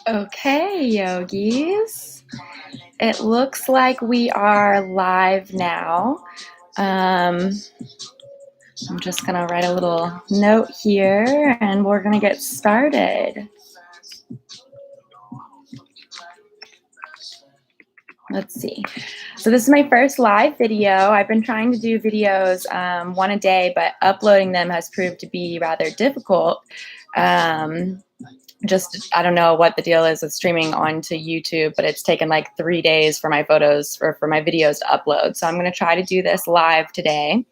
Okay, yogis. It looks like we are live now. I'm just going to write a little note here and we're going to get started. Let's see. So this is my first live video. I've been trying to do videos one a day, but uploading them has proved to be rather difficult. I don't know what the deal is with streaming onto YouTube, but it's taken like 3 days for my photos or for my videos to upload. So I'm going to try to do this live today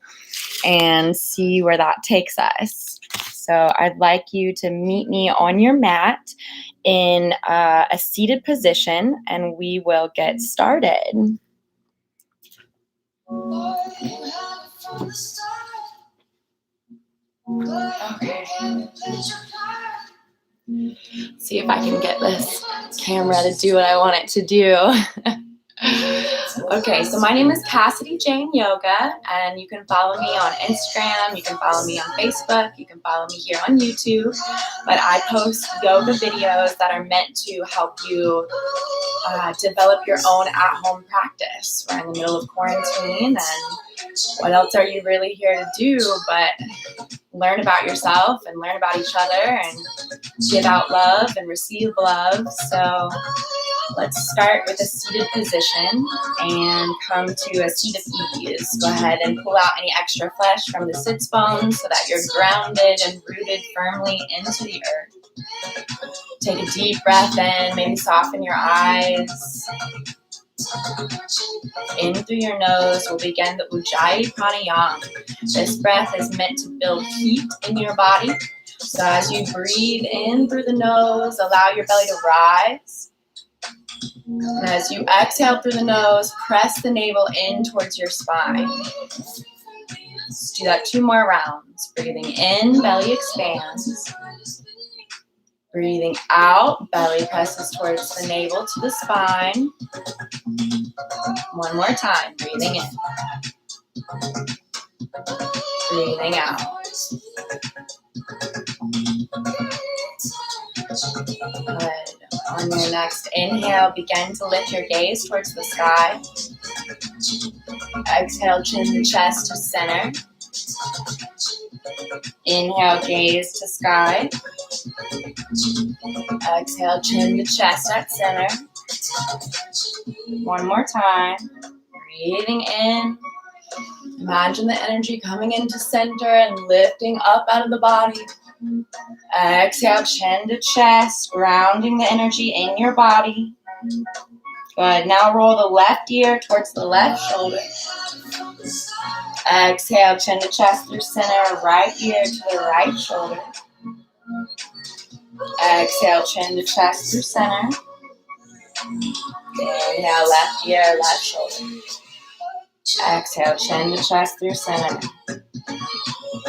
and see where that takes us. So I'd like you to meet me on your mat in a seated position and we will get started. Okay. See if I can get this camera to do what I want it to do. Okay, so my name is Cassidy Jane Yoga, and you can follow me on Instagram, you can follow me on Facebook, you can follow me here on YouTube, but I post yoga videos that are meant to help you develop your own at-home practice. We're in the middle of quarantine, and what else are you really here to do but learn about yourself and learn about each other and give out love and receive love. So let's start with a seated position and come to a seat of ease. Go ahead and pull out any extra flesh from the sits bones so that you're grounded and rooted firmly into the earth. Take a deep breath in, maybe soften your eyes. In through your nose, we'll begin the Ujjayi Pranayama. This breath is meant to build heat in your body. So as you breathe in through the nose, allow your belly to rise. And as you exhale through the nose, press the navel in towards your spine. Let's do that 2 more rounds. Breathing in, belly expands. Breathing out, belly presses towards the navel to the spine. 1 more time, breathing in. Breathing out. Good. On your next inhale, begin to lift your gaze towards the sky. Exhale, chin to chest to center. Inhale, gaze to sky. Exhale, chin to chest at center. 1 more time. Breathing in. Imagine the energy coming into center and lifting up out of the body. Exhale, chin to chest, grounding the energy in your body. Good. Now roll the left ear towards the left shoulder. Exhale, chin to chest through center, right ear to the right shoulder. Exhale, chin to chest through center. Inhale, left ear, left shoulder. Exhale, chin to chest through center.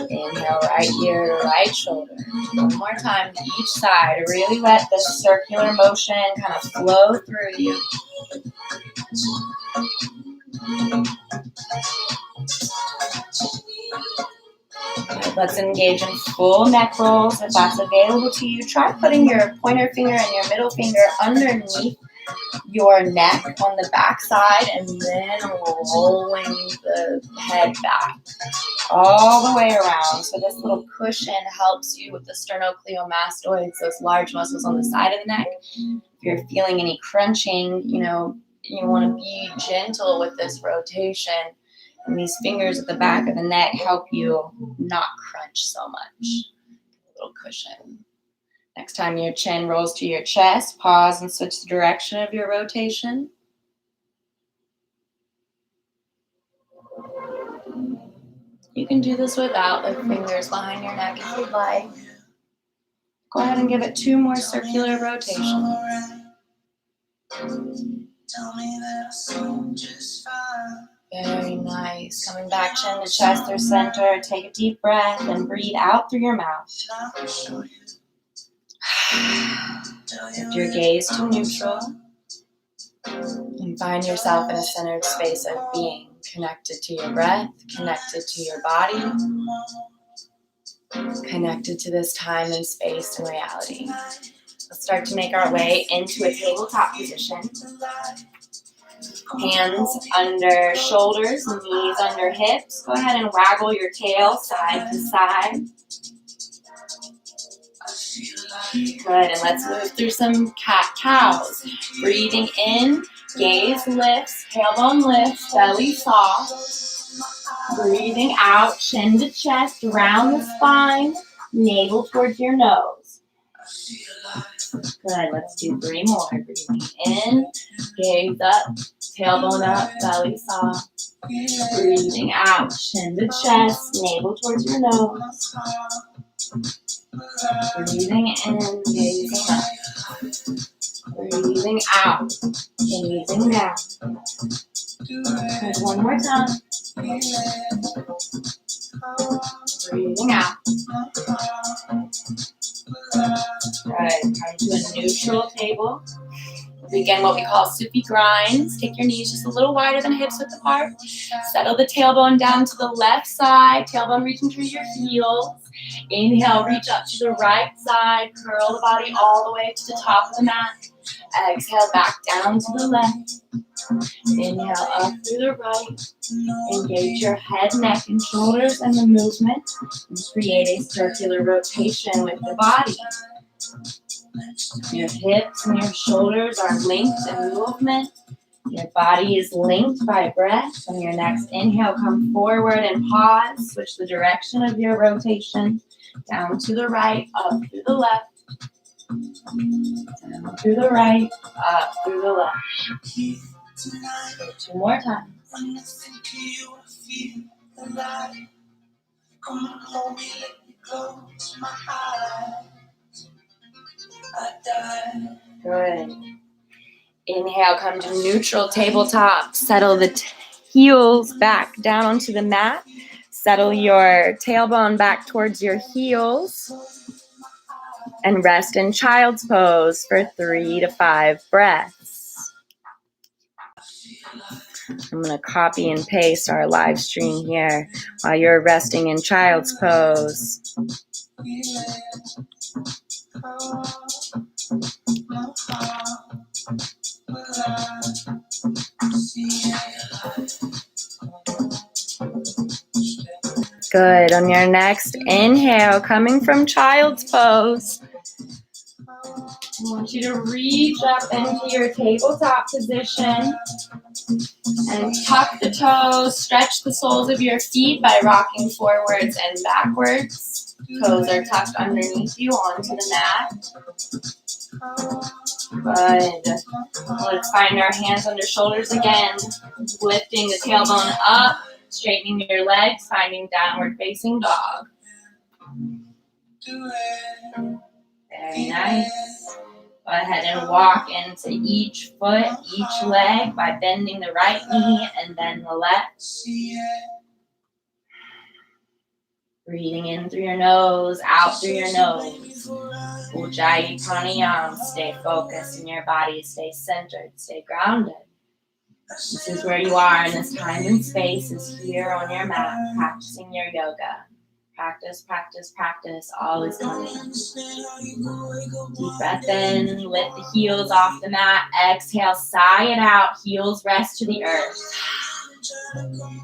Inhale, right ear to right shoulder. 1 more time to each side. Really let the circular motion kind of flow through you. Let's engage in full neck rolls. If that's available to you, try putting your pointer finger and your middle finger underneath your neck on the back side and then rolling the head back all the way around. So this little cushion helps you with the sternocleidomastoids, those large muscles on the side of the neck. If you're feeling any crunching, you want to be gentle with this rotation. And these fingers at the back of the neck help you not crunch so much. A little cushion. Next time your chin rolls to your chest, pause and switch the direction of your rotation. You can do this without the fingers behind your neck if you'd like. Go ahead and give it 2 more circular rotations. Very nice. Coming back chin to chest or center. Take a deep breath and breathe out through your mouth. Lift your gaze to neutral and find yourself in a centered space of being, connected to your breath, connected to your body, connected to this time and space and reality. Let's start to make our way into a tabletop position. Hands under shoulders, knees under hips. Go ahead and waggle your tail side to side. Good, and let's move through some cat-cows. Breathing in, gaze lifts, tailbone lifts, belly soft. Breathing out, chin to chest, round the spine, navel towards your nose. Good, let's do 3 more. Breathing in, gaze up, tailbone up, belly soft. Breathing out, chin to chest, navel towards your nose. Breathing in, gazing up. Breathing out, gazing down. Good, one more time. Breathing out. Good, come to a neutral table. Begin what we call Sufi grinds. Take your knees just a little wider than hips width apart. Settle the tailbone down to the left side. Tailbone reaching through your heels. Inhale, reach up to the right side. Curl the body all the way to the top of the mat. Exhale, back down to the left. Inhale, up through the right. Engage your head, neck, and shoulders in the movement. And create a circular rotation with the body. Your hips and your shoulders are linked in movement. Your body is linked by breath. On your next inhale, come forward and pause. Switch the direction of your rotation. Down to the right, up through the left. Down through the right, up through the left. 2 more times. Good. Inhale, come to neutral tabletop. Settle the heels back down onto the mat. Settle your tailbone back towards your heels. And rest in child's pose for 3 to 5 breaths. I'm going to copy and paste our live stream here while you're resting in child's pose. Good. On your next inhale, coming from child's pose, I want you to reach up into your tabletop position and tuck the toes, stretch the soles of your feet by rocking forwards and backwards. Toes are tucked underneath you onto the mat. Good. Let's find our hands under shoulders again, lifting the tailbone up, straightening your legs, finding downward facing dog. Very nice. Go ahead and walk into each foot, each leg by bending the right knee and then the left. Breathing in through your nose, out through your nose. Ujjayi pranayama. Stay focused in your body, stay centered, stay grounded. This is where you are in this time and space, is here on your mat, practicing your yoga. Practice, practice, practice. All is coming. Deep breath in. Lift the heels off the mat. Exhale, sigh it out. Heels rest to the earth.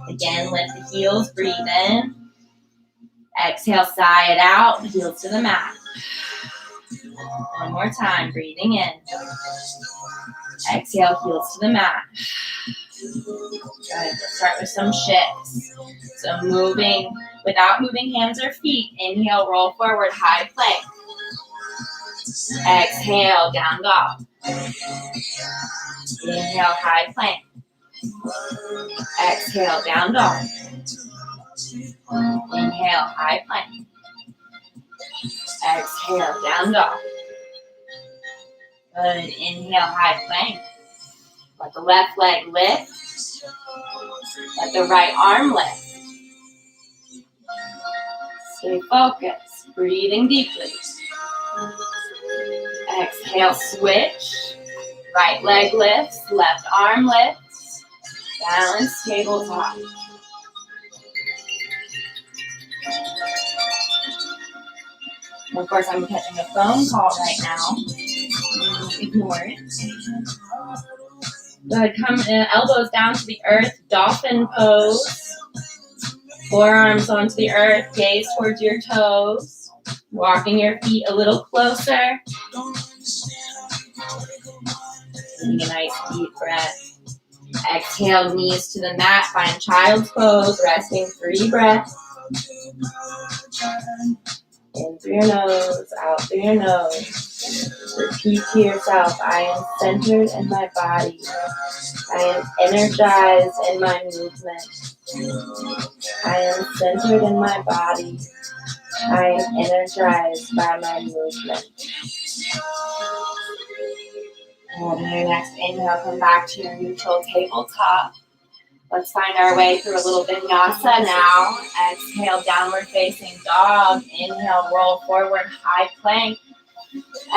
Again, lift the heels. Breathe in. Exhale, sigh it out. Heels to the mat. One more time. Breathing in. Exhale, heels to the mat. Good. Let's start with some shifts. So moving without moving hands or feet. Inhale, roll forward, high plank. Exhale, down dog. Inhale, high plank. Exhale, down dog. Inhale, high plank. Exhale, down dog. Good. Inhale, high plank. Let the left leg lift. Let the right arm lift. Stay focused. Breathing deeply. Exhale, switch. Right leg lifts. Left arm lifts. Balance tabletop. Of course, I'm catching a phone call right now. Ignore it. Good. Come elbows down to the earth. Dolphin pose. Forearms onto the earth. Gaze towards your toes. Walking your feet a little closer. Taking a nice deep breath. Exhale, knees to the mat. Find child's pose. Resting 3 breaths. In through your nose, out through your nose. Repeat to yourself, I am centered in my body. I am energized in my movement. I am centered in my body. I am energized by my movement. And on your next inhale, come back to your neutral tabletop. Let's find our way through a little vinyasa now. Exhale, downward facing dog. Inhale, roll forward, high plank.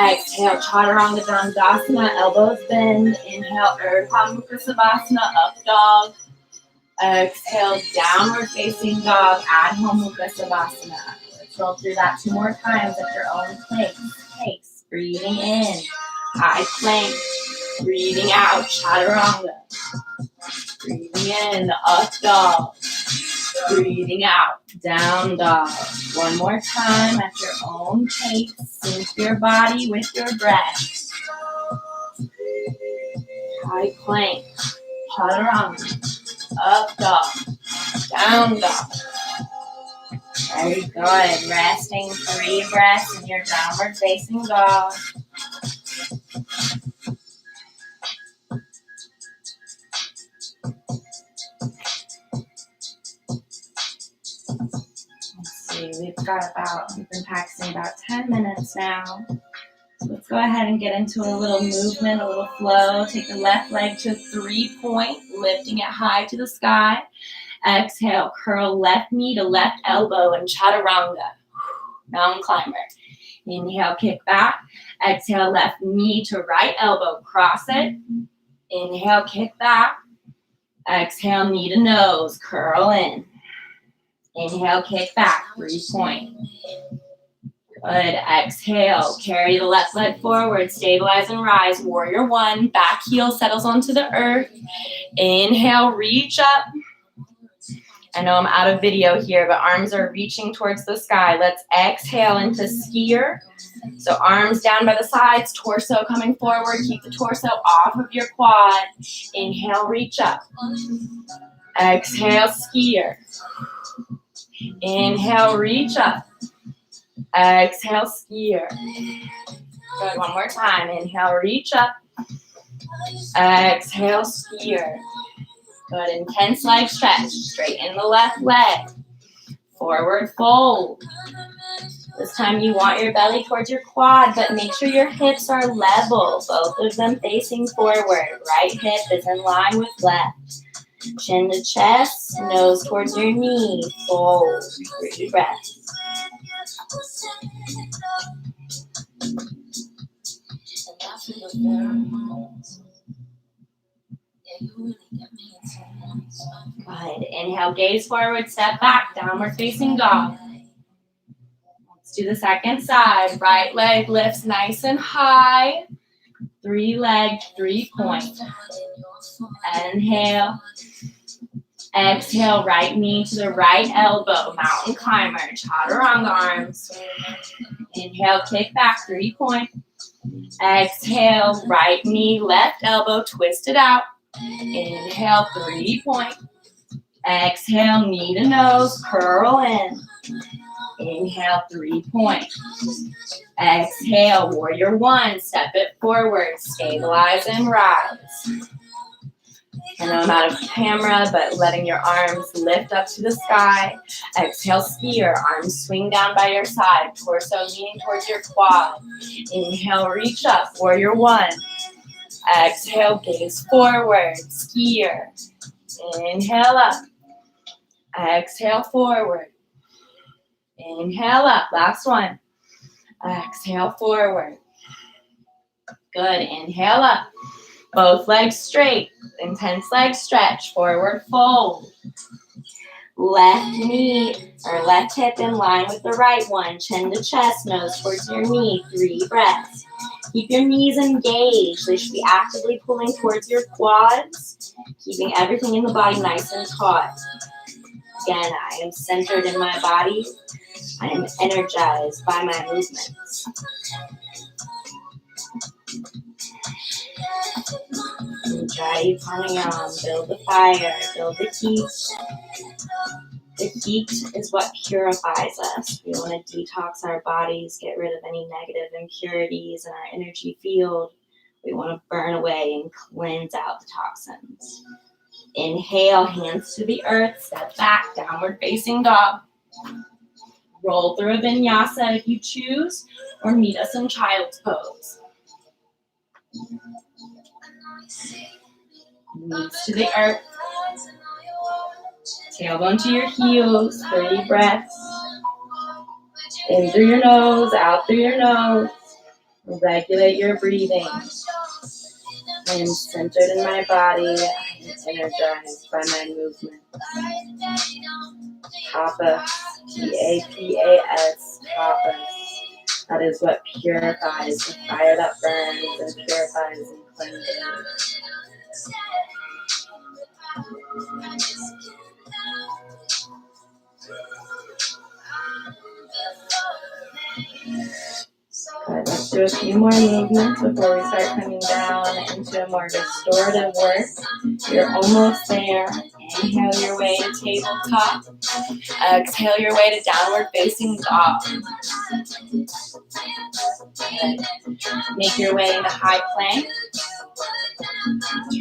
Exhale, chaturanga dandasana, elbows bend. Inhale, Urdhva Mukha Savasana, up dog. Exhale, downward facing dog, Adho Mukha Savasana. Let's roll through that 2 more times at your own pace. Breathing in, high plank. Breathing out, chaturanga. Breathing in, up dog. Breathing out, down dog. 1 more time at your own pace. Sync your body with your breath. High plank, chaturanga, up dog, down dog. Very good. Resting 3 breaths in your downward facing dog. We've been practicing about 10 minutes now. So let's go ahead and get into a little movement, a little flow. Take the left leg to 3-point, lifting it high to the sky. Exhale, curl left knee to left elbow in chaturanga, mountain climber. Inhale, kick back. Exhale, left knee to right elbow, cross it. Inhale, kick back. Exhale, knee to nose, curl in. Inhale, kick back, 3-point. Good. Exhale, carry the left leg forward, stabilize and rise. Warrior 1, back heel settles onto the earth. Inhale, reach up. I know I'm out of video here, but arms are reaching towards the sky. Let's exhale into skier. So arms down by the sides, torso coming forward. Keep the torso off of your quad. Inhale, reach up. Exhale, skier. Inhale, reach up. Exhale, skier. Good, 1 more time. Inhale, reach up. Exhale, skier. Good, intense leg stretch. Straighten the left leg. Forward fold. This time you want your belly towards your quad, but make sure your hips are level. Both of them facing forward. Right hip is in line with left. Chin to chest, nose towards your knee. Fold. 3 breaths. Good. Inhale, gaze forward, step back, downward facing dog. Let's do the second side. Right leg lifts nice and high. 3-leg, 3-point. Inhale. Exhale, right knee to the right elbow, mountain climber, chaturanga arms. Inhale, kick back, 3-point. Exhale, right knee, left elbow, twist it out. Inhale, 3-point. Exhale, knee to nose, curl in. Inhale, 3-point. Exhale, warrior 1, step it forward, stabilize and rise. I know I'm out of camera, but letting your arms lift up to the sky. Exhale, skier, arms swing down by your side, torso leaning towards your quad. Inhale, reach up, warrior 1. Exhale, gaze forward, skier. Inhale up. Exhale, forward. Inhale up, last one. Exhale, forward. Good, inhale up. Both legs straight, intense leg stretch, forward fold. Left knee or left hip in line with the right one. Chin to chest, nose towards your knee. 3 breaths. Keep your knees engaged. They should be actively pulling towards your quads, keeping everything in the body nice and taut. Again, I am centered in my body. I am energized by my movements. Enjoy pranayama. Build the fire. Build the heat. The heat is what purifies us. We want to detox our bodies, get rid of any negative impurities in our energy field. We want to burn away and cleanse out the toxins. Inhale, hands to the earth, step back, downward facing dog. Roll through a vinyasa if you choose, or meet us in child's pose. Knees to the earth. Tailbone to your heels, 3 breaths. In through your nose, out through your nose. Regulate your breathing. I am centered in my body. I am energized by my movement. Tapas, T-A-P-A-S, tapas. That is what purifies, the fire that burns and purifies and cleanses. Good. Let's do a few more movements before we start coming down into a more restorative work. You're almost there. Inhale your way to tabletop. Exhale your way to downward facing dog. Good. Make your way into high plank.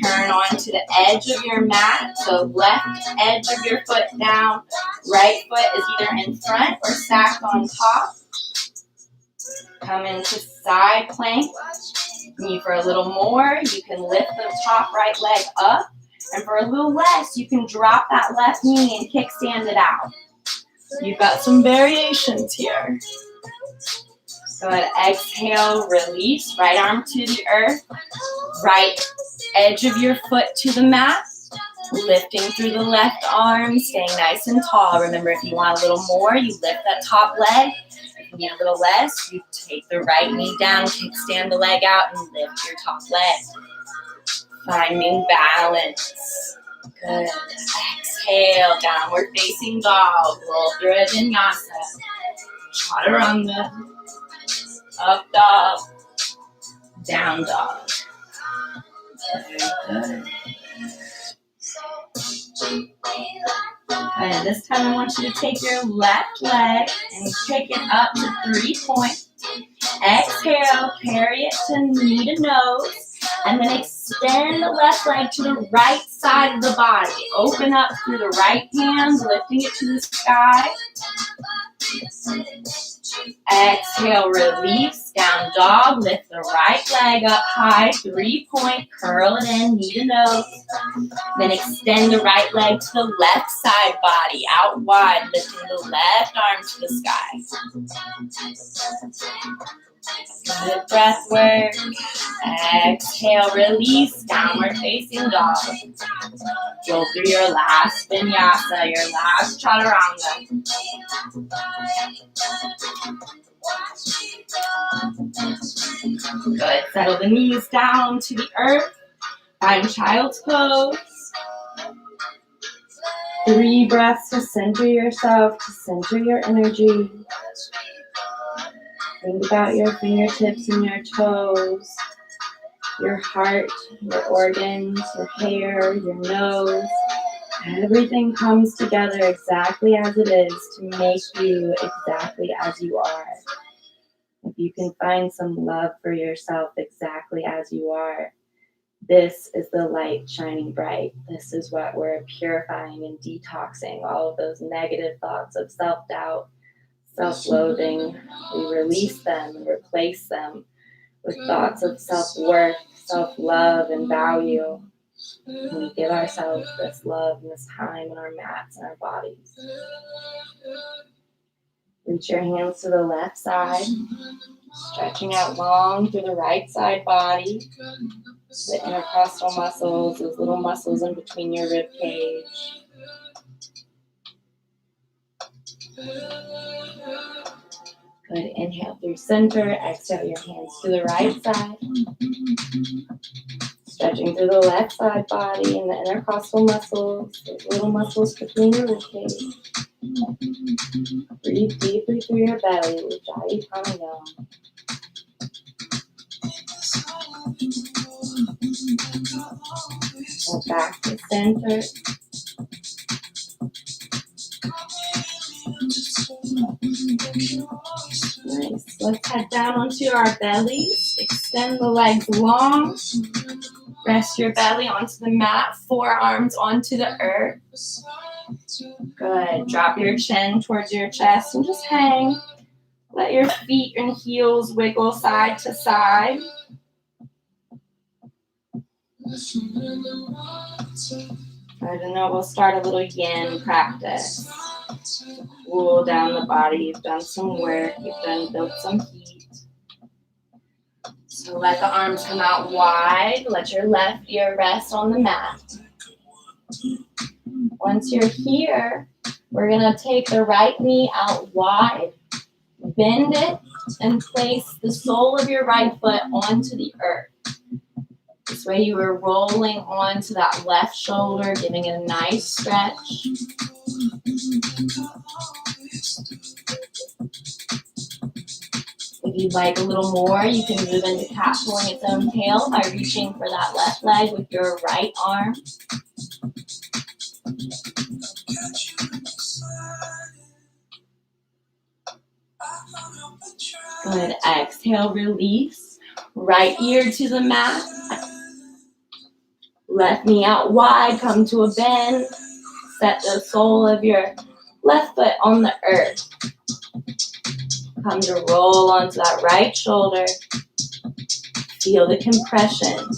Turn onto the edge of your mat. So left edge of your foot down. Right foot is either in front or stacked on top. Come into side plank. And for a little more, you can lift the top right leg up. And for a little less, you can drop that left knee and kickstand it out. You've got some variations here. Good. Exhale, release. Right arm to the earth. Right edge of your foot to the mat. Lifting through the left arm, staying nice and tall. Remember, if you want a little more, you lift that top leg. If you need a little less, you take the right knee down, kickstand the leg out, and lift your top leg. Finding balance. Good. Exhale, downward facing dog. Roll through a vinyasa. Chaturanga. Up dog. Down dog. Very good. And this time I want you to take your left leg and kick it up to 3 point. Exhale, carry it to knee to nose. And then extend the left leg to the right side of the body. Open up through the right hand, lifting it to the sky. Exhale, release, down dog. Lift the right leg up high, 3 point. Curl it in, knee to nose. Then extend the right leg to the left side body, out wide, lifting the left arm to the sky. Good breath work. Exhale, release, downward facing dog. Go through your last vinyasa, your last chaturanga. Good. Settle the knees down to the earth. Find child's pose. 3 breaths to center yourself, to center your energy. Think about your fingertips and your toes, your heart, your organs, your hair, your nose. Everything comes together exactly as it is to make you exactly as you are. If you can find some love for yourself exactly as you are, this is the light shining bright. This is what we're purifying and detoxing, all of those negative thoughts of self-doubt, self-loathing. We release them and replace them with thoughts of self-worth, self-love, and value. And we give ourselves this love and this time in our mats and our bodies. Reach your hands to the left side, stretching out long through the right side body. The intercostal muscles, those little muscles in between your rib cage. Good. Inhale through center. Exhale your hands to the right side. Stretching through the left side body and the intercostal muscles, those little muscles between your ribcage. Breathe deeply through your belly, Ujjayi Pranayama. Go back to center. Nice. Let's head down onto our bellies. Extend the legs long. Rest your belly onto the mat. Forearms onto the earth. Good. Drop your chin towards your chest and just hang. Let your feet and heels wiggle side to side. I don't know, we'll start a little yin practice. Cool down the body. You've done some work. You've built some heat. So let the arms come out wide. Let your left ear rest on the mat. Once you're here, we're going to take the right knee out wide. Bend it and place the sole of your right foot onto the earth. This way you are rolling onto that left shoulder, giving it a nice stretch. If you'd like a little more, you can move into cat pulling its own tail by reaching for that left leg with your right arm. Good. Exhale, release. Right ear to the mat. Left knee out wide. Come to a bend. Set the sole of your left foot on the earth. Come to roll onto that right shoulder. Feel the compression.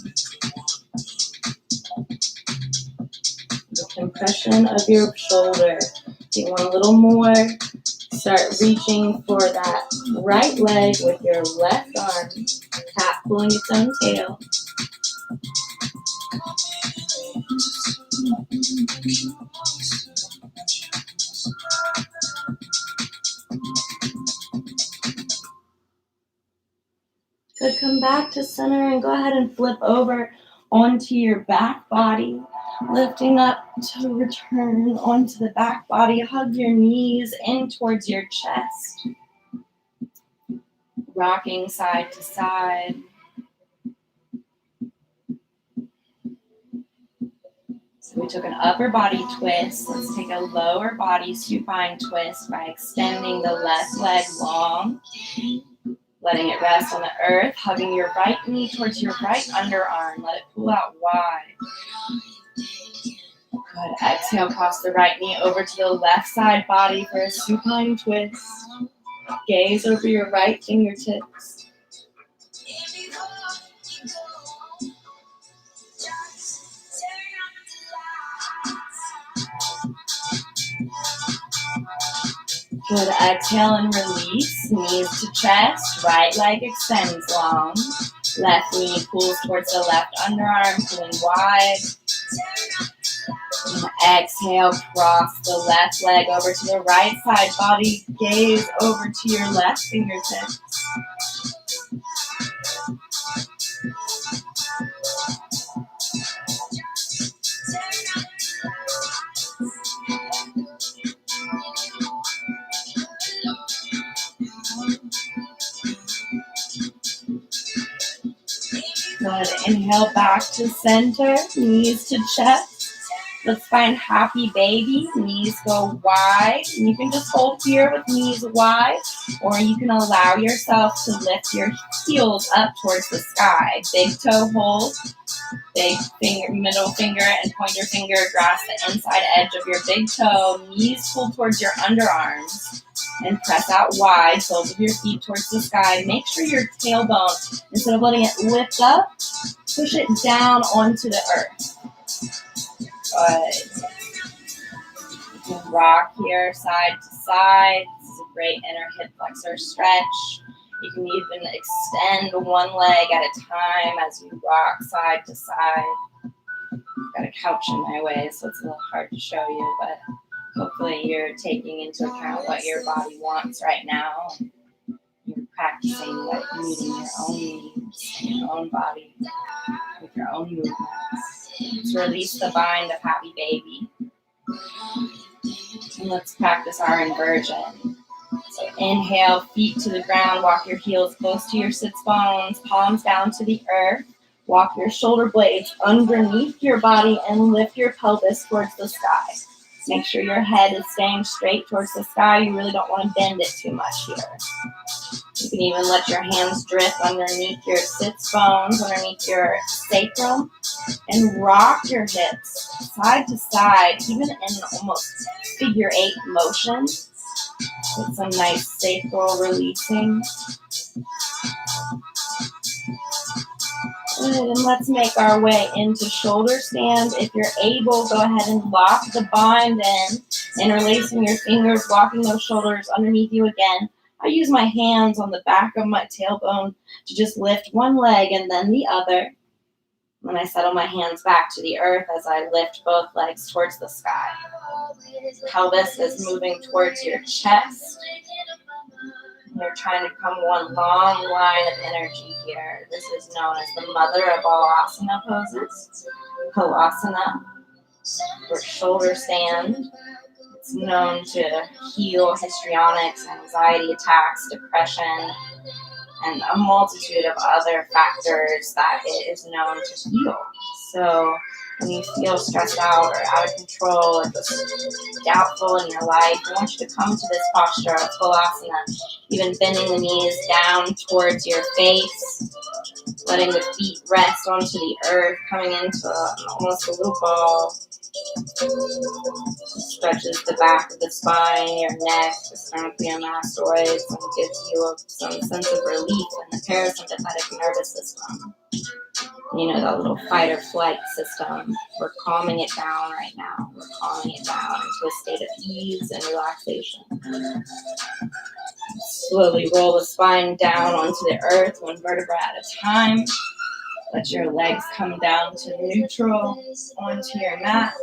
The compression of your shoulder. If you want a little more, start reaching for that right leg with your left arm. Cat pulling its own tail. Good, come back to center and go ahead and flip over onto your back body. Lifting up to return onto the back body. Hug your knees in towards your chest. Rocking side to side. So we took an upper body twist. Let's take a lower body supine twist by extending the left leg long. Letting it rest on the earth. Hugging your right knee towards your right underarm. Let it pull out wide. Good. Exhale, cross the right knee over to the left side body for a supine twist. Gaze over your right fingertips. Good. Exhale and release. Knees to chest. Right leg extends long. Left knee pulls towards the left underarm, pulling wide. And exhale, cross the left leg over to the right side body. Gaze over to your left fingertips. Good. Inhale back to center, knees to chest. Let's find happy baby. Knees go wide. You can just hold here with knees wide, or you can allow yourself to lift your heels up towards the sky. Big toe hold. Big finger, middle finger, and pointer finger grasp the inside edge of your big toe. Knees pull towards your underarms. And press out wide, soles of your feet towards the sky. Make sure your tailbone, instead of letting it lift up, push it down onto the earth. Good. You can rock here side to side. This is a great inner hip flexor stretch. You can even extend one leg at a time as you rock side to side. I've got a couch in my way, so it's a little hard to show you, but Hopefully you're taking into account what your body wants right now. You're practicing what meeting your own needs, your own body, with your own movements. Let's release the bind of happy baby. And let's practice our inversion. So inhale, feet to the ground, walk your heels close to your sits bones, palms down to the earth. Walk your shoulder blades underneath your body and lift your pelvis towards the sky. Make sure your head is staying straight towards the sky. You really don't want to bend it too much here. You can even let your hands drift underneath your sits bones, underneath your sacrum, and rock your hips side to side, even in almost figure 8 motion. With some nice sacral releasing. Good, and let's make our way into shoulder stand. If you're able, go ahead and lock the bind in, interlacing your fingers, walking those shoulders underneath you again. I use my hands on the back of my tailbone to just lift one leg and then the other. Then I settle my hands back to the earth as I lift both legs towards the sky. Pelvis is moving towards your chest. You're trying to become one long line of energy here. This is known as the mother of all asana poses. Halasana, or shoulder stand. It's known to heal histrionics, anxiety attacks, depression, and a multitude of other factors that it is known to heal. So when you feel stressed out or out of control or just doubtful in your life, I want you to come to this posture of Halasana, even bending the knees down towards your face, letting the feet rest onto the earth, coming into almost a little ball. Stretches the back of the spine, your neck, the sternocleidomastoids, and gives you some sense of relief in the parasympathetic nervous system. You know, that little fight or flight system. We're calming it down right now. We're calming it down into a state of ease and relaxation. Slowly roll the spine down onto the earth, one vertebra at a time. Let your legs come down to neutral onto your mat.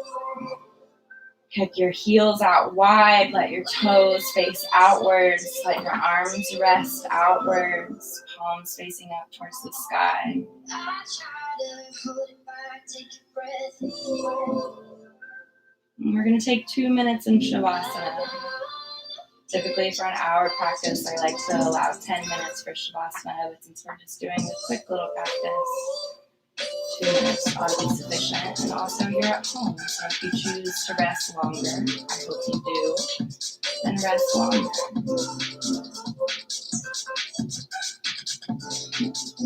Kick your heels out wide, let your toes face outwards, let your arms rest outwards, palms facing up towards the sky. And we're going to take 2 minutes in Shavasana. Typically for an hour practice, I like to allow 10 minutes for Shavasana, but since we're just doing a quick little practice, 2 minutes ought to be sufficient. And also you're at home, so if you choose to rest longer, I hope you do, then rest longer.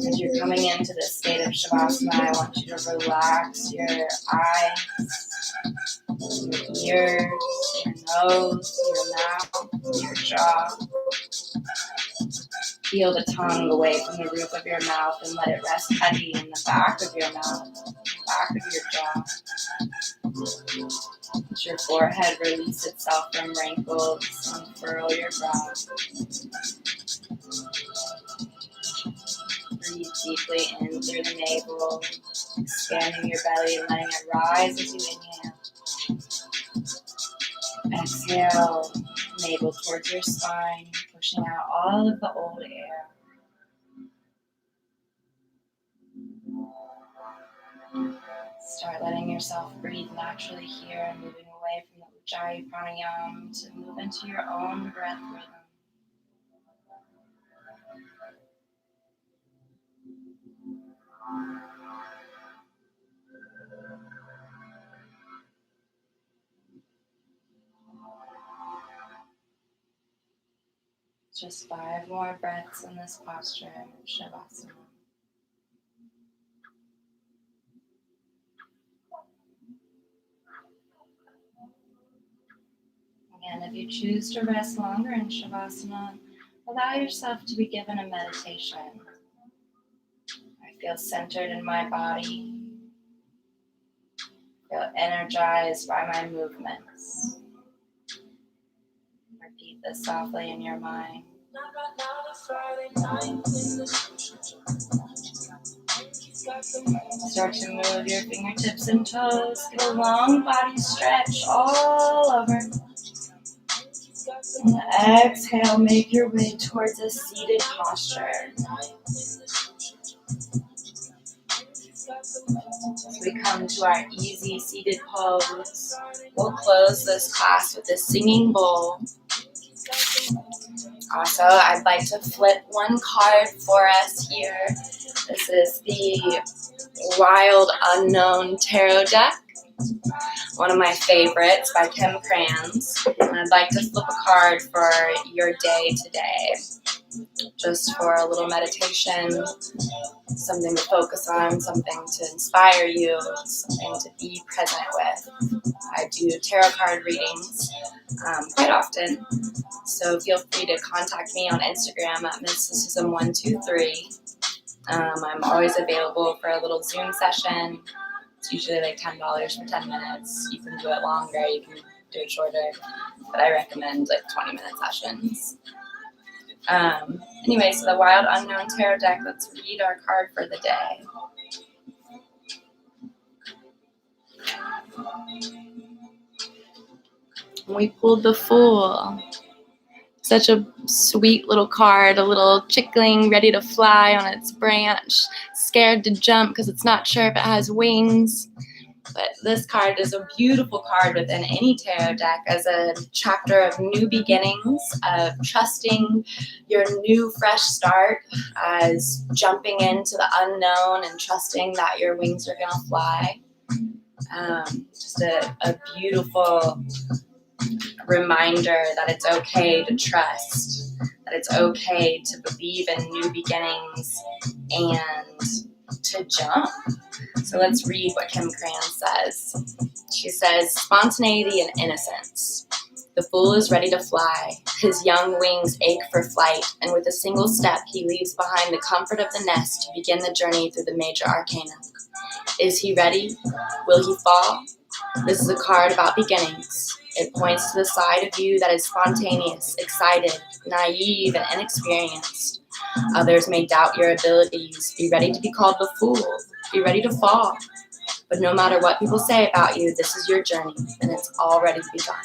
As you're coming into this state of Shavasana, I want you to relax your eyes, your ears, your nose, your mouth, your jaw. Feel the tongue away from the roof of your mouth and let it rest heavy in the back of your mouth, back of your jaw. Let your forehead release itself from wrinkles, unfurl your brow. Breathe deeply in through the navel, expanding your belly and letting it rise as you inhale. Exhale, navel towards your spine, pushing out all of the old air. Start letting yourself breathe naturally here and moving away from the Ujjayi pranayama to move into your own breath rhythm. Just 5 more breaths in this posture of Shavasana. Again, if you choose to rest longer in Shavasana, allow yourself to be given a meditation. I feel centered in my body. I feel energized by my movements. Repeat this softly in your mind. Start to move your fingertips and toes. Get a long body stretch all over. Exhale, make your way towards a seated posture. As we come to our easy seated pose, we'll close this class with a singing bowl. Also, I'd like to flip one card for us here. This is the Wild Unknown Tarot deck, one of my favorites by Kim Kranz. And I'd like to flip a card for your day today, just for a little meditation, something to focus on, something to inspire you, something to be present with. I do tarot card readings quite often, so feel free to contact me on Instagram at mysticism123. I'm always available for a little Zoom session. It's usually like $10 for 10 minutes. You can do it longer, you can do it shorter, but I recommend like 20-minute sessions. Anyway, so the Wild Unknown Tarot deck, let's read our card for the day. We pulled the Fool. Such a sweet little card, a little chickling ready to fly on its branch, scared to jump because it's not sure if it has wings. But this card is a beautiful card within any tarot deck as a chapter of new beginnings, of trusting your new fresh start, as jumping into the unknown and trusting that your wings are going to fly. Just a beautiful reminder that it's okay to trust, that it's okay to believe in new beginnings and to jump. So let's read what Kim Kranz says. She says, spontaneity and innocence. The fool is ready to fly. His young wings ache for flight, and with a single step, he leaves behind the comfort of the nest to begin the journey through the major arcana. Is he ready? Will he fall? This is a card about beginnings. It points to the side of you that is spontaneous, excited, naive, and inexperienced. Others may doubt your abilities. Be ready to be called the fool. Be ready to fall. But no matter what people say about you, this is your journey, and it's already begun.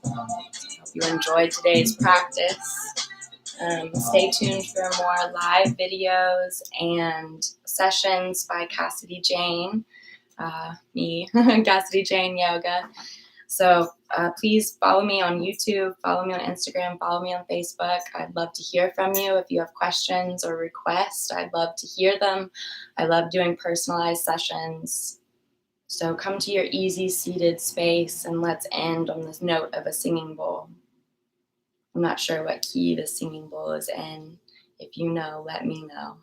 I hope you enjoyed today's practice. Stay tuned for more live videos and sessions by Cassidy Jane. Me, Cassidy Jane Yoga. So please follow me on YouTube, follow me on Instagram, follow me on Facebook. I'd love to hear from you. If you have questions or requests, I'd love to hear them. I love doing personalized sessions. So come to your easy seated space and let's end on this note of a singing bowl. I'm not sure what key the singing bowl is in. If you know, let me know.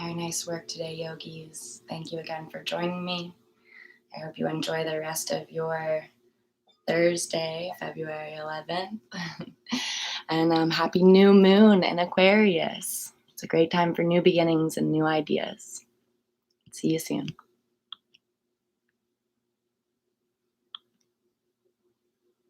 Very nice work today, yogis. Thank you again for joining me. I hope you enjoy the rest of your Thursday, February 11th. And happy new moon in Aquarius. It's a great time for new beginnings and new ideas. See you soon.